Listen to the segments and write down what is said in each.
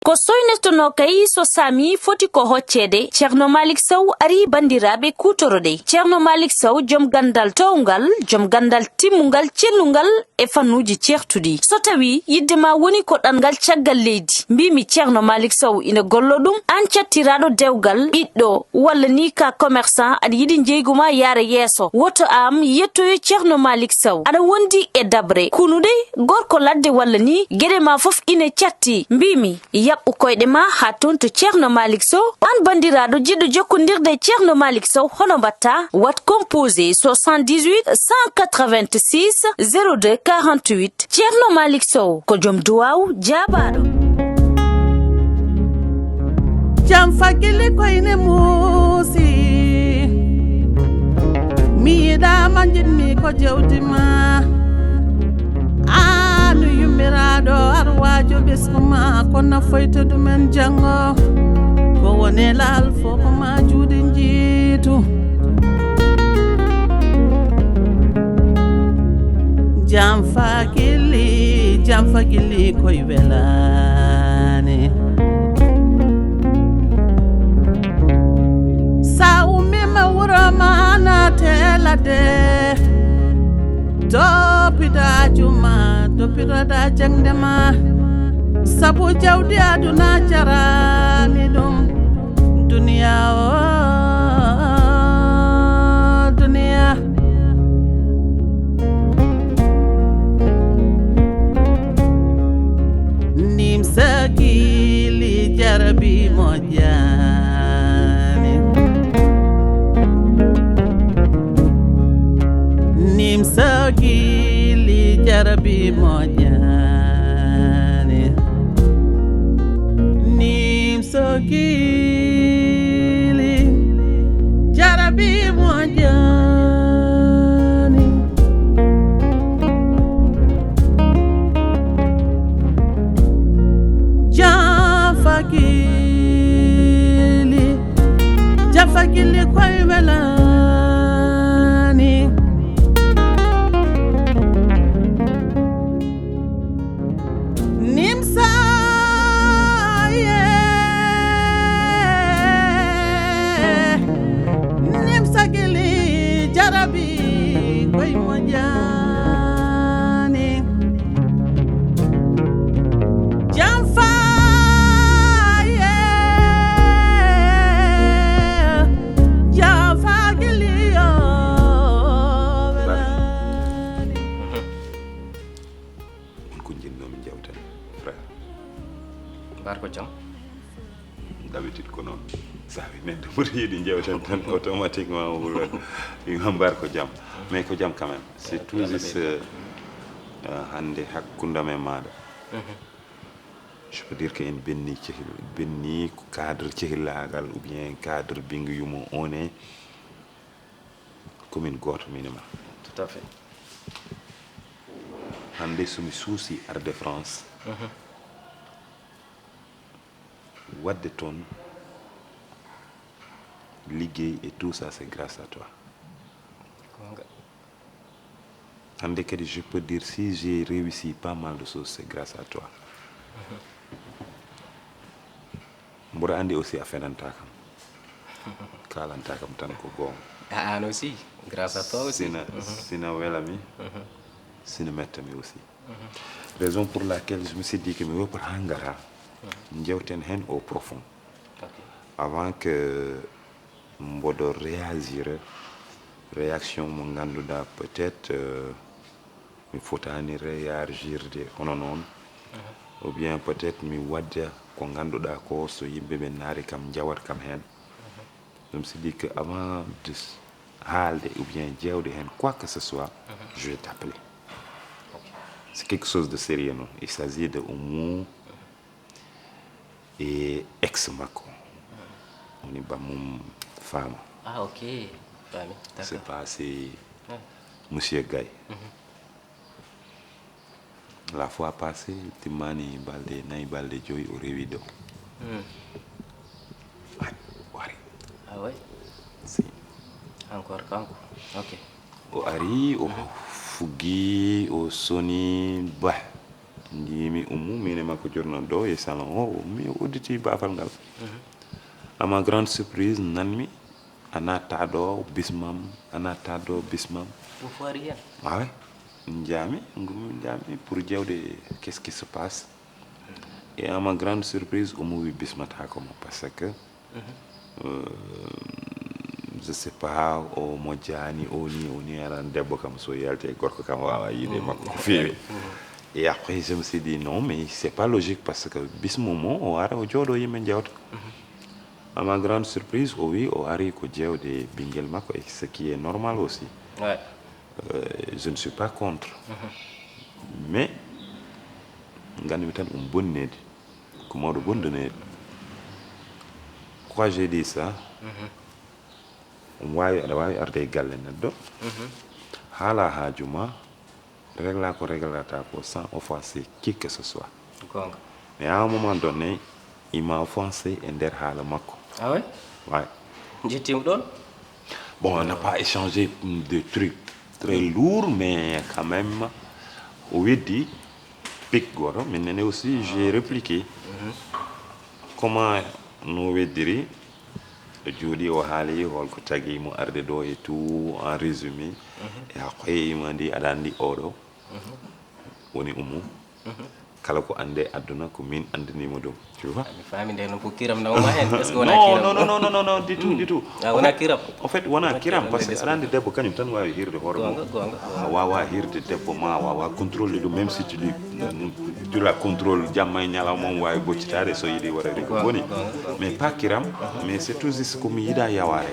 ko soynetono kay so sami foti ko hoccede Ceerno Malick Sow ari bandiraɓe kutorode. Ceerno Malick Sow jom gandal towgal, jom gandal timmungal, cellungal e fannuji certudi. So tawi yiddema woni ko ɗangal caggal leydi, mbimi Ceerno Malick Sow ina gollo ɗum, an cattiraɗo dewgal ɓiɗɗo walla ni ka commerçant aɗa yiɗi jeyguma yaara yeeso, woto am yettoyo Ceerno Malick Sow aɗa wondi e dabre kunude gorko ladde walla ni gueɗe ma fof ine catti. Mbimi yaɓɓu koyɗe ma ha ton to Ceerno Malick Sow. An bandiraɗo jiɗɗo jokkodirde Ceerno Malick Sow hono mbatta? Wat composé 78 186 02 48. Ceerno Malick Sow ko joom duwaw jaabaɗo. Jam fagili koyne muusi mi yiɗa manjinmi ko jewdima anu yummiraɗo arwajo ɓeskuma ko nafoyta ɗumen jango ko wone laal fo ko ma juuɗe jiitu jam fagili koye welane sa ummima wuro ma natelade toppita juma toppitoɗa jangde ma sabu jawdi aduna jarani ɗum duniya o duniya NIMSO GUILLI jarabi mojani NIMSO GUILLI jarabi mojani NIMSO GUILLI jarabi mojani jafagili koye welani NIMSO NIMSO GUILLI jarabi koye mojani jamfa barko jam d'habitude ko non sawi neddo ɓuri yiɗi jewten tan automatiquement wuuro imam barko jam mais ko jam quand même c'est tout juste hande hakkundamen maɗa je peux dire que en benni cadre cehillagal ou bien cadre binguyumo on est commune goto minima tout à fait hande somi suusi arde France wadde toon liggéey et tout ça c'est grâce à toi hande kadi je peux dire si j'ai réussi pas mal de choses c'est grâce à toi mboɗo andi aussi a fenanta kam kalanta kam tan ko gonga an aussi grâce à toi aussi sina welami sina mettami aussi raison pour laquelle je me suis dit que mi woppata ha ngara jewten hen au profond avant que mboɗo réagir réaction mo ganduɗa peut-être mi fotani réagirde hono noon ou bien peut-être mi wadda ko ganduɗa ko so yimɓeɓe naari kam jawat kam hen je me suis dit que avant de haalde ou bien jewde hen quoi que ce soit je vais t'appeler c'est quelque chose de sérieux non il s'agit de Oumou et ex makko woni bammum femme ah ok fami c'est passé monsieur Gaye la fois passée timmani balde nayi balde joyi o rewi dow wari ah ouais si encore kanko ok o ari o fuggi o soni bah njimi mine makko jurno do e salon o mi udditi bafal ngal à ma grande surprise nanmi anata do bismam anata do bismam Vous foirez rien. ah ouais njami pour jewde qu'est-ce qui se passe et à ma grande surprise wi bismata ko parce que je sais pas o mojani oni aran debbo kam so yalte gorko kam wawa yide makko ko fewi et après je me suis dit non mais c'est pas logique parce que bis moment o ara o jodo yimen jewta à ma grande surprise oui o ari ko jewde bingel makko et ce qui est normal aussi Ouais. Je ne suis pas contre mais ngani tan bonnede ko mawdo bondonede pourquoi j'ai dit ça aɗa wawi arde e galle neɗɗo haala haajuma régla ko réglata ko sans offenser qui que ce soit Gonga. mais à un moment donné il m'a offensé e nder haala makko Ah ouais? ouais. Jettim ɗon? Bon, on n'a pas échangé de trucs très lourds, mais quand même, oui, dit, pic goro, mais aussi, j'ai répliqué. Comment nous veut dire, Judy au Hali, Holko Tagi, mon Ardedo et tout, en résumé. Et après, il m'a dit, Adandi Oro, on est umu. Kala ko ande aduna ko min andini mo dum tu vois Mi fami ndé non ko kiram na ma hen est-ce que wona kiram non du tout ah wona kiram en fait wona kiram parce que ande debbo kanyum tan wawi hirde hore gonga wawa hirde debbo ma wawa contrôler dum même si tu la contrôle jamma e nyala mom wawi boccitade so yidi wara ko boni mais pas kiram mais c'est tout juste ko mi yida yaware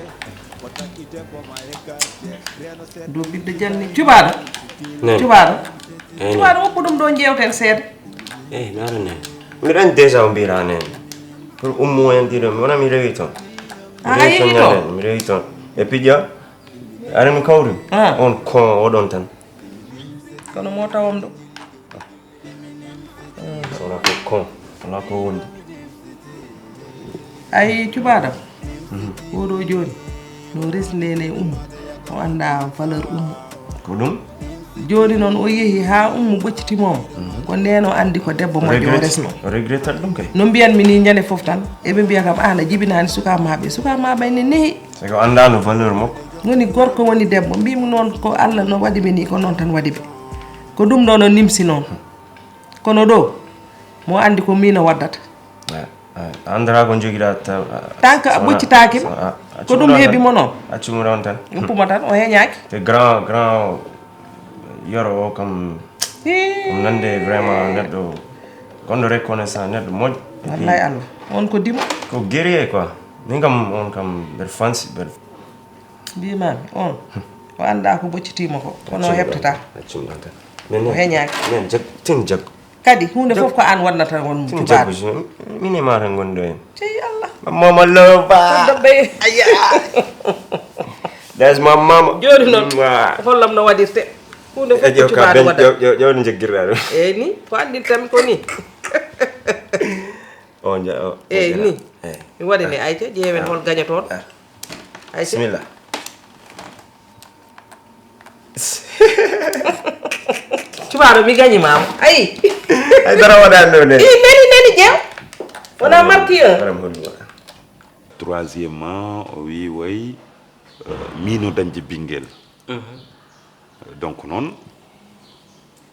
do bidde janni tubaɗo woppu ɗum ɗo jewten seeɗa nara nen miɗen déjà o mbira nen pour ummo en diɗo mi wona mi rewi toon mi rewi toon e piƴƴa ara mi kawri on kon oɗon tan kono mo tawom ɗo wona ko kon wona ko wondi ayi tubaɗam oɗo joni no resnene ummo o anda valeur ummo ko ɗum joni noon o yeehi ha ummo ɓoccitimomo ko ndeno andi ko debbo moƴƴo o resno regrettat ɗum kay no mbiyanmi ni ñande foof tan eɓe mbiya kam an a jibinani sukamaɓe ne neehi c'est que andano valeur makko woni gorko woni debbo mbimi noon ko Allah no waɗi ɓe ni ko noon tan waɗi ɓe ko ɗum ɗo no nimsi noon kono ɗo mo andi ko min o waddata andara ko joguiɗa tant que a ɓoccitakima ko ɗum heeɓimo noon accumi ron tan uppuma tan o heñaki te grand yoro o kam nande vraiment neɗɗo gonɗo reconnaissant neɗɗo moƴƴo wallay Allah on ko dimo ko guerrier quoi min kam on kam mbeɗa fansi mbimami on o anda ko ɓoccitimo ko kono o heɓtata accumi ɗon tan o heñaki min tin jag kadi hunde fof ko an waɗnata won tin min e ma tan gonɗo hen ceyi Allah mama lova dabbe that's my mama joni noon hollam no waɗirte hunde fof ko tubaɗo waɗa jawdi jaggirɗa ɗum eyyi ni ko andirtami ko ni eyyi ni mi waɗi ni ayca ƴeewen hol gañotoɗo ayca bismillah tubaɗo mi gañimama ayi ay dara waɗani ɗo nde neni ƴeew wona marque 1 troisièmement oui way mino dañde bingel donc non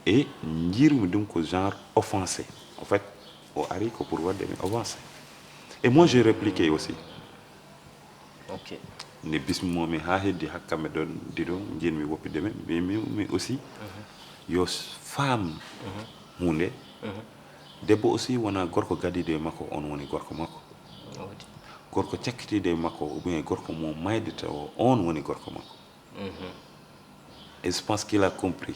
et jirmi dum ko genre offensé en fait o ari ko pour wadde mi offensé et moi j'ai répliqué aussi OK ne bismi mi ha heddi hakkambe don dido jinmi woppide men mais aussi yo femme hunde debbo aussi wona gorko gadide makko on woni gorko makko gorko cakkitide makko ou bien gorko mo maydita o on woni gorko makko et je pense qu'il a compris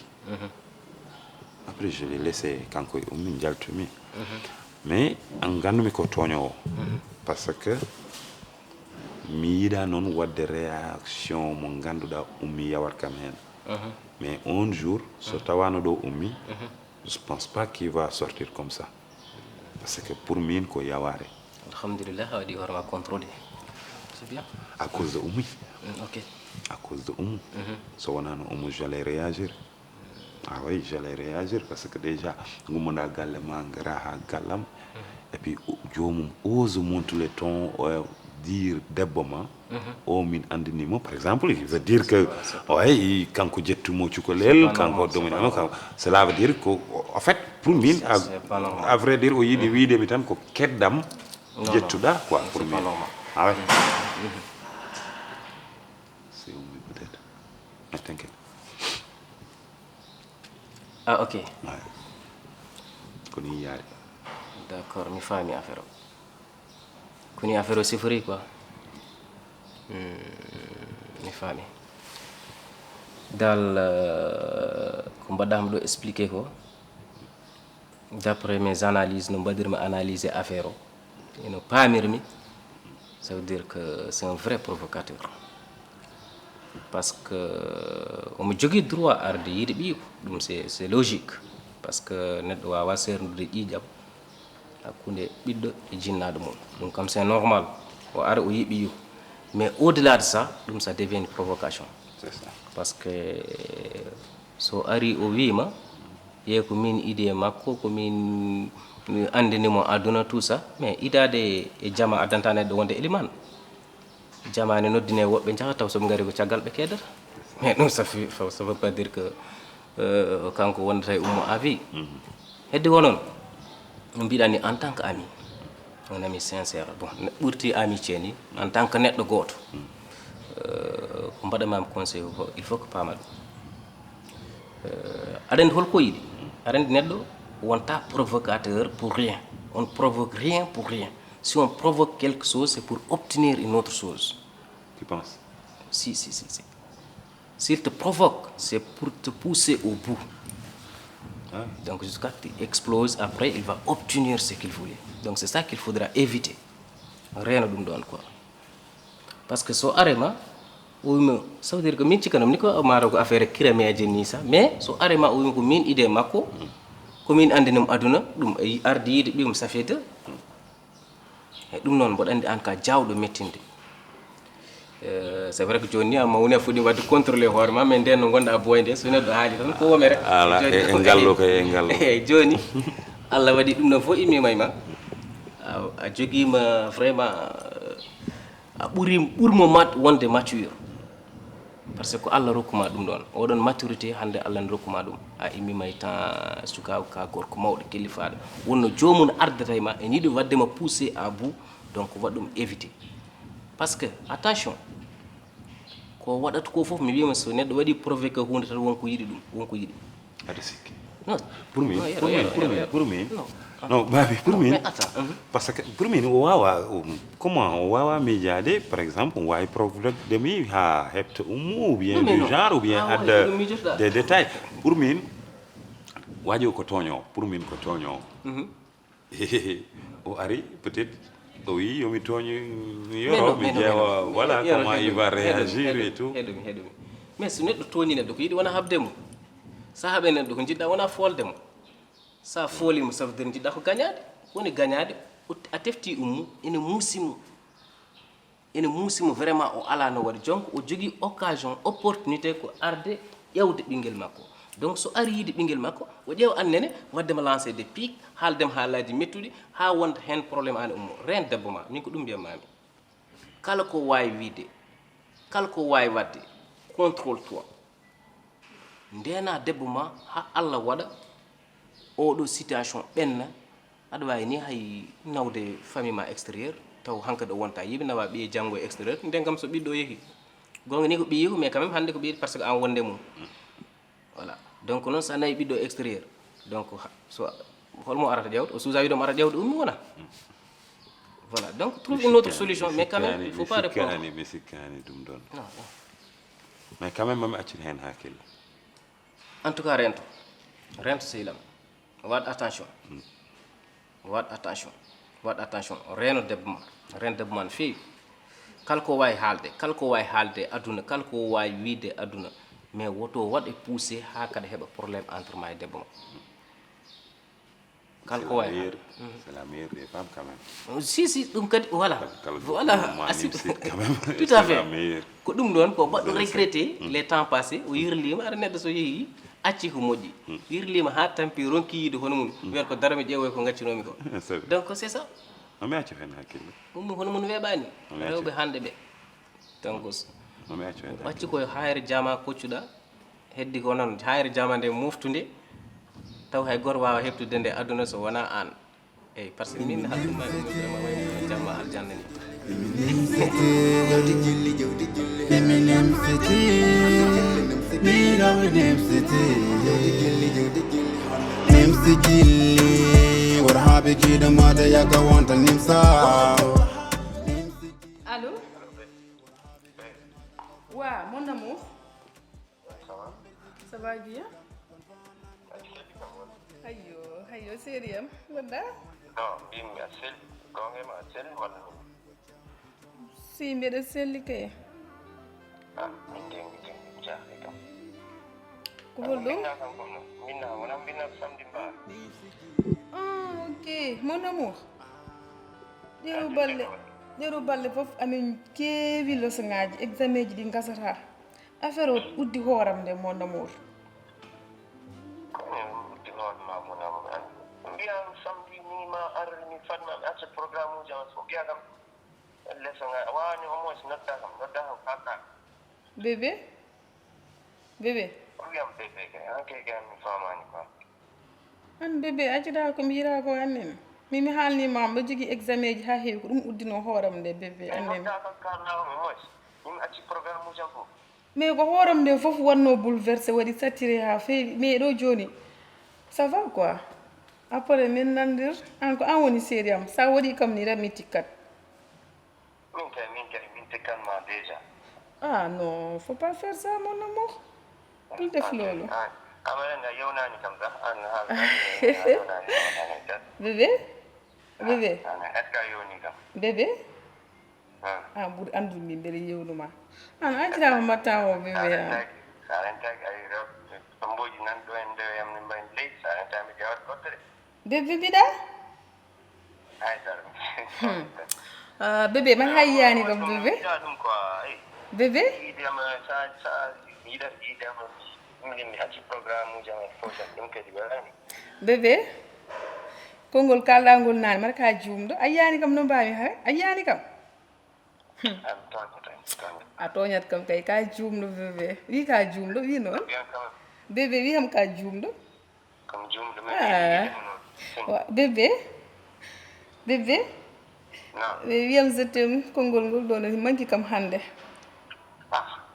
après je l'ai laissé kanko e ummi jaltumi mais an gandumi ko toño o parce que mi yiɗa noon wadde réaction mo ganduɗa ummi yawat kam hen mais un jour so tawano ɗo ummi je pense pas qu'il va sortir comme ça parce que pour min ko yaware alhamdulillah waɗi horma contrôlé c'est bien à cause de ummi OK à cause de ummu so wonano ummu j'allais réagir Ah oui, j'allais réagir parce que déjà, nous avons galé mangara galam et puis jomum ose monter le ton dire deboma o min andinimo par exemple il veut dire que ouais quand ko jettumo cukolel quand dominano cela veut dire que en fait pour min à vrai dire o yidi wiide mi tan ko keddam jettuda quoi pour min ah ouais c'est peut-être mais t'inquiète. Ah ok. Ouais. Koni yari. D'accord, mi fami affaire o. Koni affaire o sifori quoi. Mi fami. Dal ko mbaɗam ɗo expliquer ko d'après mes analyses no mbaɗirmi analyser affaire o eno paamirmi ça veut dire que c'est un vrai provocateur parce que omo jogui droit arde yiide ɓiiko ɗum c'est logique parce que neɗɗo wawa sernude ƴiƴam hakkude ɓiɗɗo e jinnaɗo mum ɗum kam c'est normal o ara o yi ɓiiko mais au delà de ça ɗum ça devient une provocation. C'est ça. Parce que so ari o wima ye ko min idée makko ko min mi andinimo aduna tout ça mais idade e jama addanta neɗɗo wonde éliman jamani noddine woɓɓe jaha taw soɓe gari ko caggal ɓe keddata mais ɗum ça veut pas dire que kanko wondata e ummo à vie hedde wonon no mbiɗani en tant que ami un ami sincère bon ɓurti amitié ni en tant que neɗɗo goto ko mbaɗamami conseil ko il faut que paama ɗum aɗa andi holko yiɗi aɗa andi neɗɗo wonta provocateur pour rien on ne provoque rien pour rien si on provoque quelque chose c'est pour obtenir une autre chose. Tu penses? Si s'il te provoque c'est pour te pousser au bout. Ah. Donc jusqu'à ce qu'il explose après il va obtenir ce qu'il voulait donc c'est ça qu'il faudra éviter rien ɗum ɗon quoi parce que so arema wuyma ça veut dire que min cikanam ni ko maaro ko affaire kirameje ni ça mais so arema o wuyma ko min idée makko komin andinimo aduna ɗum ardi yiide ɓiwum ça fait deux e ɗum noon mboɗo andi an ka jawɗo mettinde c'est vrai que joni ni amma woni a fuɗɗi wadde contrôlé hoore ma mais nden no gonɗa boyde so neɗɗo haali tan ko womere ala e ngallo ko e ngallo eyyi joni Allah waɗi ɗum ɗon fof immimayma a joguima vraiment a ɓurmo wonde mature par ce que Allah rokkuma ɗum ɗon oɗon maturité hande Allah ne rokkuma ɗum a immimay tan sukaw ka gorko mawɗo kellifaɗo wonno jomum ardata e ma en yiiɗi waddema poussé à bout donc waɗɗum éviter parce que attention ko waɗata ko fof mi wima so neɗɗo waɗi provoqué hunde tan wonko yiɗi ɗum wonko yiɗi aɗa sikki non pour min non babi pour min parce que pour min o wawa comment o wawa miijade par exemple on wawi provoqué demi ha hebta ummu ou bien du genre ou bien adda des détails pour min waji ko toño pour min ko toño o ari peut-être oui yomi toñi yoro mi jeewa voilà comment il va réagir et tout heɗumi mais so neɗɗo toñi neɗɗo ko yiɗi wona habdemo sa haaɓe neɗɗo ko jiɗɗa wona foldemo sa foolimo ça veut dire jiɗɗa ko gagnade woni gagnade a tefti ummu ene muusimo vraiment o ala no waɗi donc o jogui occasion opportunité ko arde ƴewde ɓinguel makko donc so ari yiide ɓinguel makko o ƴeewa annene waddema lancé des pics haaldema haalaji mettuɗi ha wonta hen probléme ane ummo ren debbo ma min ko ɗum mbiyatmami kala ko wawi wiide kala ko wawi wadde contrôle toi ndena debbo ma ha Allah waɗa oɗo situation ɓenna aɗa wawi ni hay nawde famille ma extérieur taw hanka ɗo wonta yiɓe nawa ɓiye janggo e extérieur nden kam so ɓiɗɗo yeehi gonga ni ko ɓiyi mais quand même hande ko ɓiyi parce que an wonde mum voilà donc noon sa nayi ɓiɗɗo extérieur donc so holmo arata ƴewde o suusa wiɗomo ara ƴewde ummi wona voilà donc trouve une autre solution mais quand même il faut pas répondre mi sikkani ɗum ɗon mais quand même mami accir hen hakkille en tout cas rento sehilam waɗ attention waɗ attention reno debbo ma no feewi kala ko wawi haalde aduna kala ko wawi wiide aduna mais woto waɗe poussé ha kada heɓa probléme entre ma e debbo ma kala ko wawi c'est la meilleure des femmes quand même si ɗum kadi voilà tout à fait ko ɗum ɗon ko baɗɗo regretté les temps passés o yirlima ara neɗɗo so yeehi acci ko moƴƴi yirlima ha tampi ronki yiide hono mum wiyata ko darami ƴeewoy ko gaccinomi ko donc c'est ça omi accu hen hakkille ɗum hono mun weeɓani rewɓe hande ɓe donc omi accu hen acci koye hayre jama koccuɗa heddi ko noon hayre jama nde moftude taw hay goto wawa heɓtude nde aduna so wona an eyyi par ce que min hadduma vraiment waymo jamma aljanna ni NIMSO GUILLI warhaɓe kiiɗo mata yagga wonta NIMSA. Allô? Ouais, mon amour. Ça va bien? Ayo, sérieux? Wanda? Non, bimmi a selli gongema a selli walla Si, mbeɗa selli kay. min dengi jaahi kam Ko holɗum? minna kam kom non minna wona minna ko samedi mbaar Ah, ok. Mon amour. Ɗeɗo balle fof amin keewi leçon-ŋaji examen ji ɗi gasata. Affaire o uddi hooram nde mon amour. komin uddi hoorema mon amour an mbiyam samedi ni ma arni fatma mi acca programme uji am so mbiya kam leçon ŋaji a wawani au moins nodda kam kaka Bébé? Bébé? o wiyam bébé kay an kay gam mi famani quoi An bébé accita komi yira ko annen. Mimi haalnima mɓe jogui examen ji ha heewi ko ɗum uddino hooram nde bébé annen. nodda kam karnama au moins min acci programme uji am fof Mais ko hooram nde fof wanno bouleversé waɗi saturé ha feewi mais ɗo joni ça va quoi après min nandir an ko an woni séri am sa waɗi kam ni mi tikkat. min kay min tekkanma déjà Ah non faut pas faire ça mon amour bul def loolu. amaranga yewnani kam sax an Bébé? Bébé? est ce que a yewni kam Bébé? Ah ɓuuri andumi mbeɗa yewnuma an accitama mattan o bébé an. sa rentaki ay tomboji nan ɗo en ndeweyam ne mbayi leydi sa rentami jawat goɗɗo de Bébé mbiɗa? haydara Bébé man hay yiyani kam bébé? yiɗa ɗum quoi Bébé? yiidema sa yiɗat yiidema min mi acci programme uji am e fofan ɗum kadi welani Bébé? Konngol kalɗangol nane mbaɗa ka jumɗo a yiyani kam no mbami hay a yiyani kam? am toñata A toñat kam kay ka jumɗo bébé wi ka jumɗo wi noon bien kam bébé wi kam ka jumɗo comme jumɗo bébé bébé non wiyam je t'aime konngol ngol ɗo no manki kam hande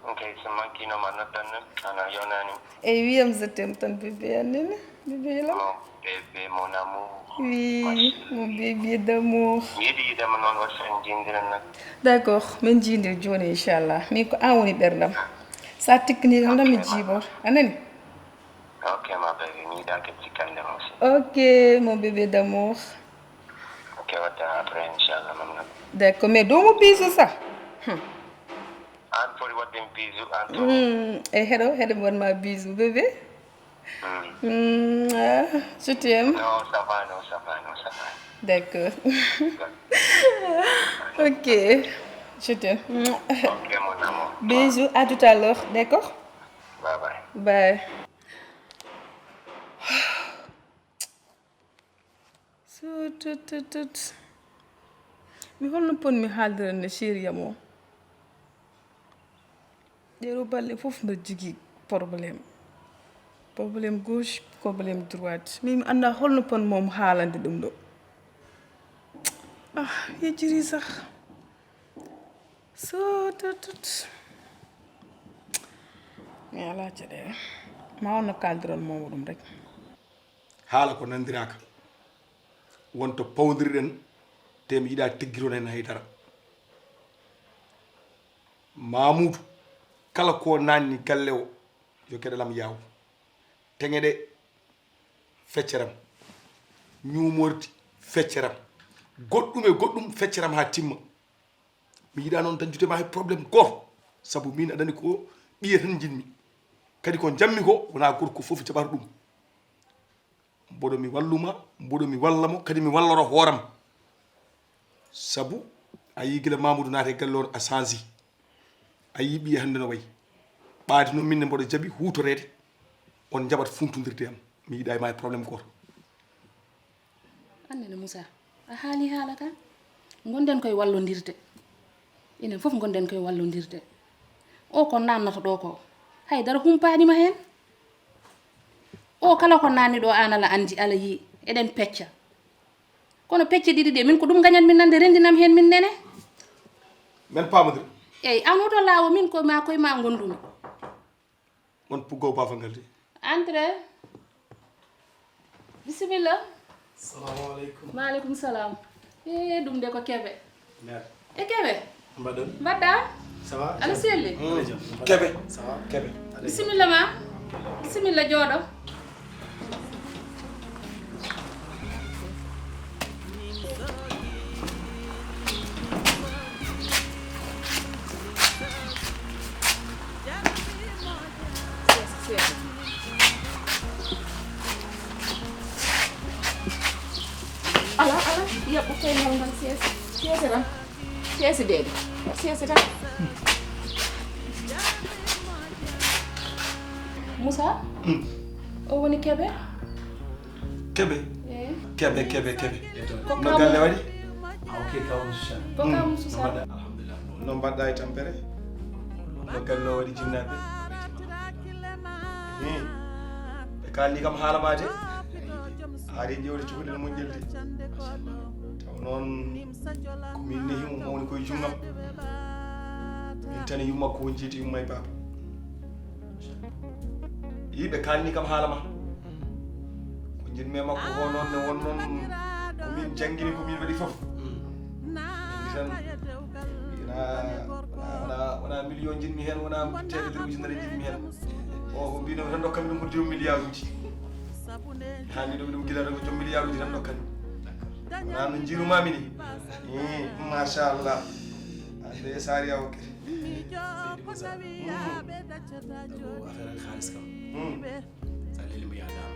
ɗum kay so manquinoma noddan non ana yewnani eyyi wiyam je t'aime tan bébé annene bébé lam mon bébé mon amour oui mon bébé d'amour mi yiɗi yiɗema noon waɗi en jindiren nak d'accord min jindir joni inchallah min ko an woni ɓerdam sa tikkini kam tan mi jiibor anani ok ma bébé mi yiɗa kadi sikkandema aussi ok mon bébé d'amour ok wadda après inchallah mamna d'accord mais domo biso sa an foti wadde mi bisou an to e heɗo mi wanma bisou bébé je t'aime non ça va d'accord ok je t'aime ok mon amour bisous à tout à l'heure d'accord bye bye bye tut mi holno ponmi haaldirande chéri yam o ɗeɗo balɗe fof mbeɗa jogui probléme gauche probléme droite min mi anda holno pon mom haalande ɗum ɗo yejjiri sah so tut mi ala caɗele ma wonno kaldiron momo ɗum rek haala ko nandiraka wonto pawdiriɗen te mi yiɗa teggiron hen haydara Mamoudou kala ko nanni galle o yo keɗalam yaw teŋeɗe fecceram ñumordi fecceram goɗɗum e goɗɗum fecceram ha timma mi yiɗa noon dañdudema hay probléme goto saabu min aɗani ko ɓiya tan jinmi kadi ko jammi ko wona gorko foof jaɓata ɗum mboɗo mi walluma mboɗo mi wallamo kadi mi walloro hooram saabu a yi guila Mamoudou naate galle on a changi a yi ɓiya hande no wayi ɓaade noon minne mboɗo jaaɓi hutorede on jabat funtundirte am mi yiɗa e ma problème goto annene Moussa a haali haala kan gonden koye wallondirde enen fof gonden koye wallondirde o ko namnata ɗo ko haydara humpaanima hen o kala ko nanni ɗo an ala andi ala yi eɗen pecca kono pecce ɗiɗi ɗe min ko ɗum gañat min nande rendinam hen min nene men pamodir eyyi an oto laawo min ko ma koye ma gondumi on puggo bafangal de entre bisimilla Assalamu alaikum. maaleykum salam ɗum de ko keɓe Mère. e keɓe Mbadon. mbaɗɗa Ça va? aɗa selli keɓe Ça va? keɓe bisimilla ma bisimilla jooɗo ala yaɓɓu koyngal ngal seesi tan seesi deede seesi tan Moussa o woni keɓe keɓe eyi keɓe keɓe keɓe ko no galle waɗi Ah, ok, kawu Sousa. ko kam Sousa Alhamdulillah. no mbaɗɗa e tampere no galle o waɗi jinnaɓe ɓe kalli kam haala ma de haari ƴewde cukalel moƴƴel de taw noon komin nehimo mawni koye junggam min tani yummakko won jiiti yumma e baba yiɓe kalni kam haala ma ko jinmi e makko ko noon ne won noon komin janggini komin waɗi foof andi tan wona million jinmi hen wona temedere ujunere jinmi hen o ko mbinomi tan dokkami ɗum ko 2 milliard uji hani ɗum gilata ko 2 milliard uji tan dokkami wona no jirumami ni machallah ande e saari awo kadi Seydi Moussa. Dago affaire ak xaalis kam. Sa leli mo yaadam.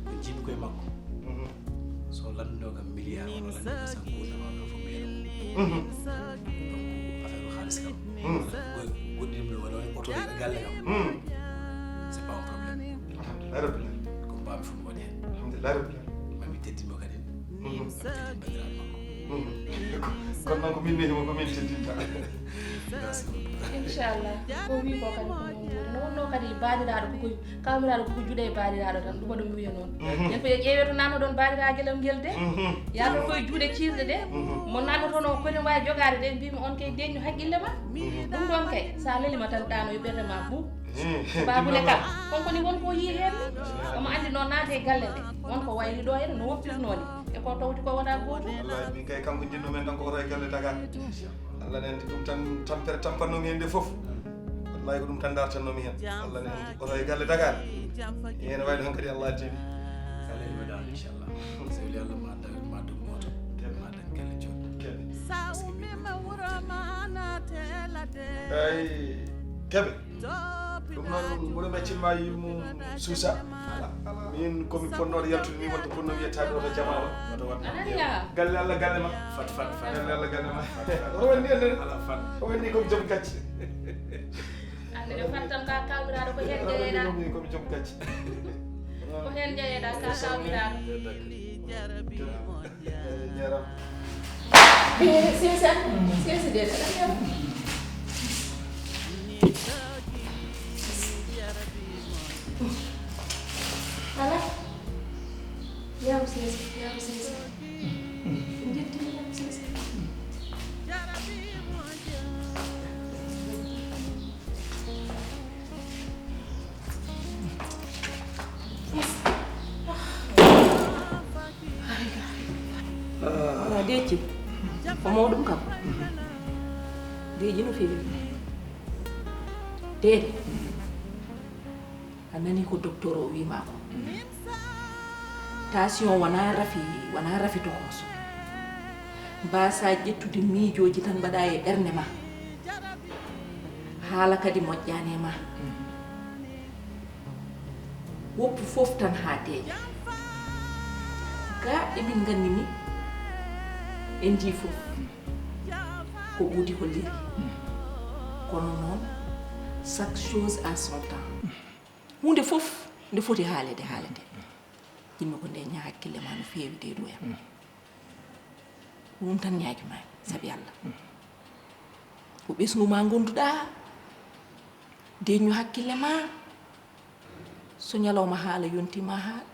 Ko jibi koye makko. So landuno kam milliard wala landuno sa ko dama kam fo meeɗo. Donc affaire xaalis kam. Goɗɗi ɗum wala auto e galle kam. C'est pas un problème. alhamdulillah rabbil alamin Ko mbami fu mi waɗi hen. alhamdulillah rabbil alamin Mami teddimo kadi. Mami teddin bandiraɓe makko. kono noon ko min nehimo ko min teddinta Merci beaucoup. inchallah ko wi ko kadi ko noon woni no wonno kadi baɗiraɗo koko kawmiraɗo koko juuɗe e baɗiraɗo tan ɗum waɗum wiya noon nen ko ƴeewe to nanno ɗon baɗiraguelam guel de yaado koye juuɗe cirɗe ɗe mo nannotono koni wawi jogade ɗe mbimi on kay deññu haqqille ma ɗum ɗon kay sa lelima tan ɗano e ɓerde ma fou babule kam konko ni wonko yii hen ni omo andi noon naate e galle nde wonko wayli ɗo henna no woppirnoni e ko tawti ko wona goto wallahi min kay kanko jinnomen tan ko oto e galle Dakar allah ne andi ɗum tan tampere tampannomi hen nde foof wallahi ko ɗum tan dartannomi hen allah ne andi oto e galle Dakar ene wayno han kadi allah addimi Sa leli mo dal inchallah. So weli Allah ma dug moto. Ma dag galle jooɗi. keɓe Parce que min eyi keɓe ɗum noon mboɗo meccitma yimmo Sousa min komi ponnoɗo yaltude ni wonto ponno wiyettade oto jamama oto wat ananiya galle Allah galle ma fat. galle Allah galle ma o wonni ende Ala fat. o wonni komi joom gacci ande ɗe fattan ka kawmiraɗo ko hen jeeyeɗa wonni komi joom gacci ko hen jeeyeɗa ka kawmiraɗo jaram sesi de ɗaɗa ala yaw sesi jettini yaw sesi wala deeci ko mawɗum kam deeji no feewi deede a nani ko docteur o wima ko tension wona rafi tokoso mbasa ƴettude miijoji tan mbaɗa e ɓernde ma haala kadi moƴƴani e ma woppu fof tan ha deeƴa ga emin gandi ni en jii fof ko ɓuudi ko liri kono noon chaque chose à son temps hunde fof nde foti haalede yimɓe ko nde ña hakkille ma no feewi de ɗo yam ɗum tan ñaaki ma sabi Allah ko ɓesgu ma gonduɗa deñu hakkille ma so ñalawma haala yontima haala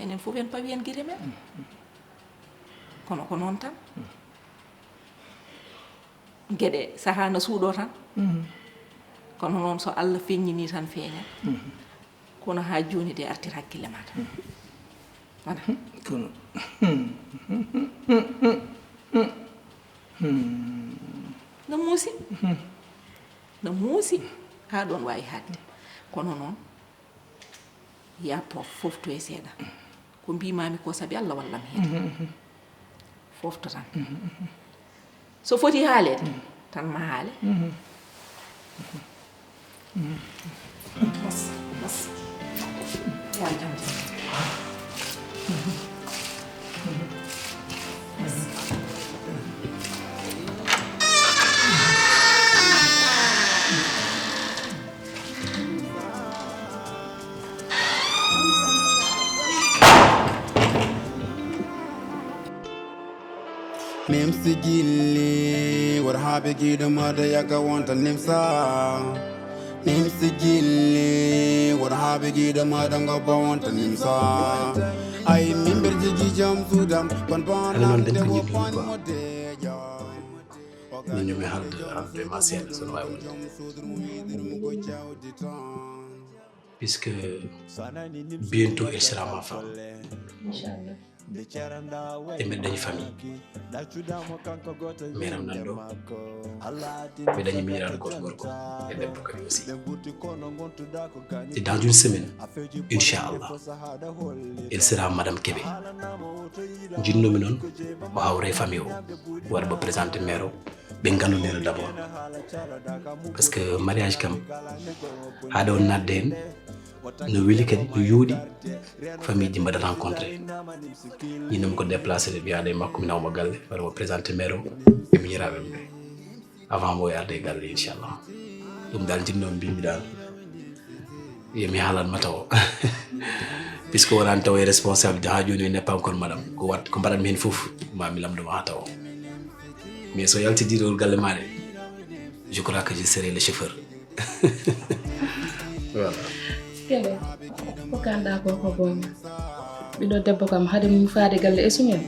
enen fof en pawi en guite men kono ko noon tan gueɗe sahana suuɗo tan kono noon so Allah feññini tan feeñat kono ha joni de artir hakkille ma tan wala kono no muusi ha ɗon wawi hadde kono noon yappo fofto e seeɗa ko mbimami ko sabi Allah wallam hen fofto tan so foti haalede tan ma haale mas yal jam NIMSO GUILLI worhaɓe giɗo mada yaga wonta NIMSA NIMSO GUILLI worhaɓe giɗo mada gobba wonta NIMSA ay mimɓer jogui jaam suudam kon banade woppan modeja min ñumi halde ma seeɗa sono wawi wonde puisque bientôt elle sera ma femme Inchallah. e mbeɗa dañi famille meram nan ɗo mi dañi miñiraɗo goto gorko e debbo kadi aussi et dans une semaine inchallah elle sera madame Kébé jinnomi noon o hawre famille o waɗa mo présenté maire o ɓe gandodira d' abord par ce que mariage kam haade on nadde hen no weli kadi no yooɗi famille ji mbaɗa rencontré ñinnomi ko déplacé de ɓiyaɗa e makko mi nawmo galle waɗa mo présenté maire o e miñiraɓe ɓe avant mo yarde e galle inchallah ɗum dal jinnomi mbimi dal yomi haalanma taw puisque wonani taw e responsabilité ha joni n'est pas encore madame ko wat ko mbaɗanmi hen foof mami lamdoma ha taw mais so yaltidiɗol galle maɗe je crois que je serai le chauffeur voilà Kébé ko ganda ko bonga ɓiɗo debbo kam haade mum faade galle esumen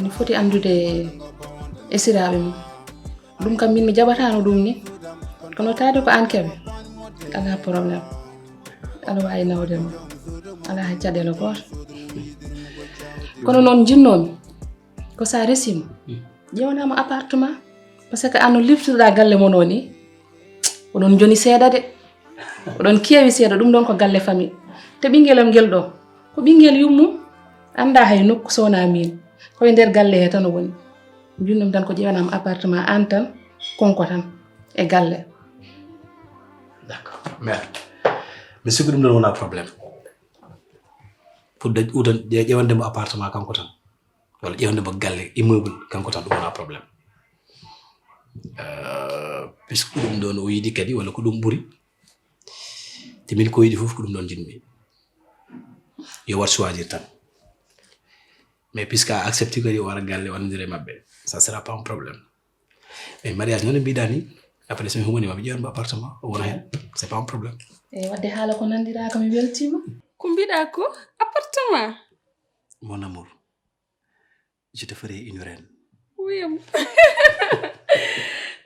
ni foti andude esiraɓe mum ɗum kam min mi jaɓatano ɗum ni kono taade ko an Kébé ala probléme aɗa wawi nawdema ala ha caɗele goto kono noon jinnomi ko sa resima ƴewnama appartement par ce que anno liftoɗa galle mon o ni oɗon joni seeɗa de oɗon keewi seeɗa ɗum ɗon ko galle famille te ɓinguelam guel ɗo ko ɓinguel yummum anda hay nokku sowna min koye nder galle he tan o woni jinnum tan ko ƴewanama appartement an tan konko tan e galle d' accord mais mi sikki ɗum ɗon wona probléme pour ƴewandemo appartement kanko tan walla ƴewandemo galle immeuble kanko tan ɗum wona probléme puisque ɗum ɗon o yiɗi kadi walla ko ɗum ɓuuri te min ko yiɗi fof ko ɗum ɗon jinmi yo wat choisir tan mais puisque a accepté kadi o wara galle wandire mabɓe ça sera pas un problème mais mariage noon e mbiɗa ni après somi humani maɓe ƴewanmo appartement o wona hen c' est pas un problème e wadde haala ko nandira kam mi weltima ko mbiɗa ko appartement mon amour je te ferai une reine wiyam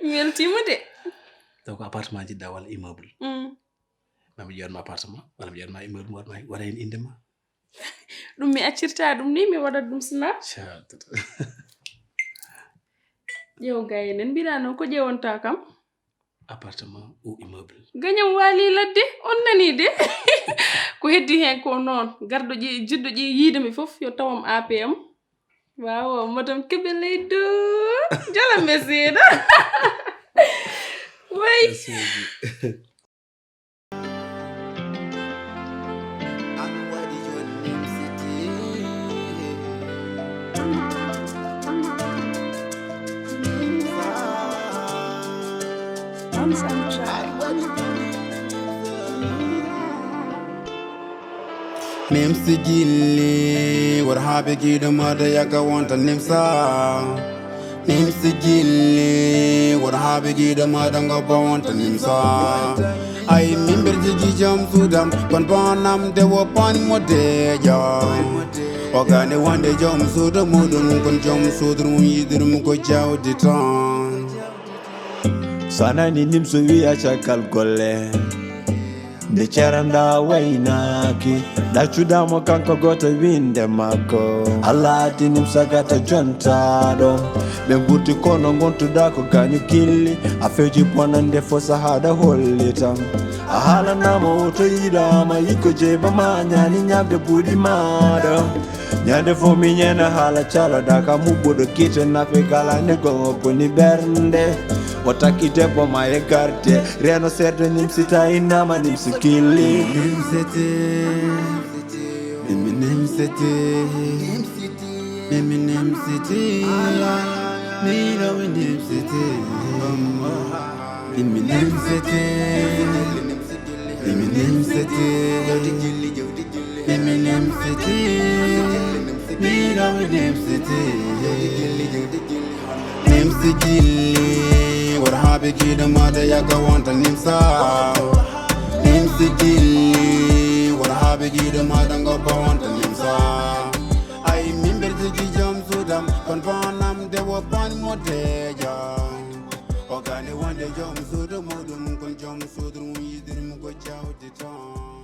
mi weltima de taw ko appartement jiɗɗa walla immeuble mami ƴewanma appartement walla mi ƴewanma immeuble waɗa hen indema ɗum mi accirta ɗum ni mi waɗat ɗum sina ƴeew gayen en mbiɗa noon ko ƴewonta kam appartement ou immeuble gañam waali ladde on nani de ko heddi hen ko noon garɗo jiɗɗo yiidemi fof yo tawam APM waaw madame Kébé leydo jalame seeɗa way NIMSO GUILLI what habe gida mada yaka wanta NIMSA NIMSO GUILLI what habe gida mada ngoba wanta NIMSA ay mimber jiji jam sudam kon bonam de wo pan modeja ogane wande jom sudu mudun kon jom sudun yidirum ko jawdi ton sanani NIMSO wi acha kalkole de charanda wainaki da chudamo kanko goto winde mako alati NIMSO gata jontado be buti kono gontu dako kanyu killi afeji ponande fosa hada hollitam ahala namo to yidama yiko jeba manyani nyabde budi mado nyande fo mi nyena hala chala daka mubodo kite na fekala ne gongo poni bernde watakite po maye karte reno serde NIMSO tainama NIMSO GUILLI NIMSO GUILLI what habe gida mada yaka wanta NIMSA NIMSO GUILLI what habe gida mada ngoba wanta NIMSA ay mimber jiji jam sudam kon bonam de wo pan modeja ogane wande jom sudu mudum kon jom sudu yidirum ko jawdi ton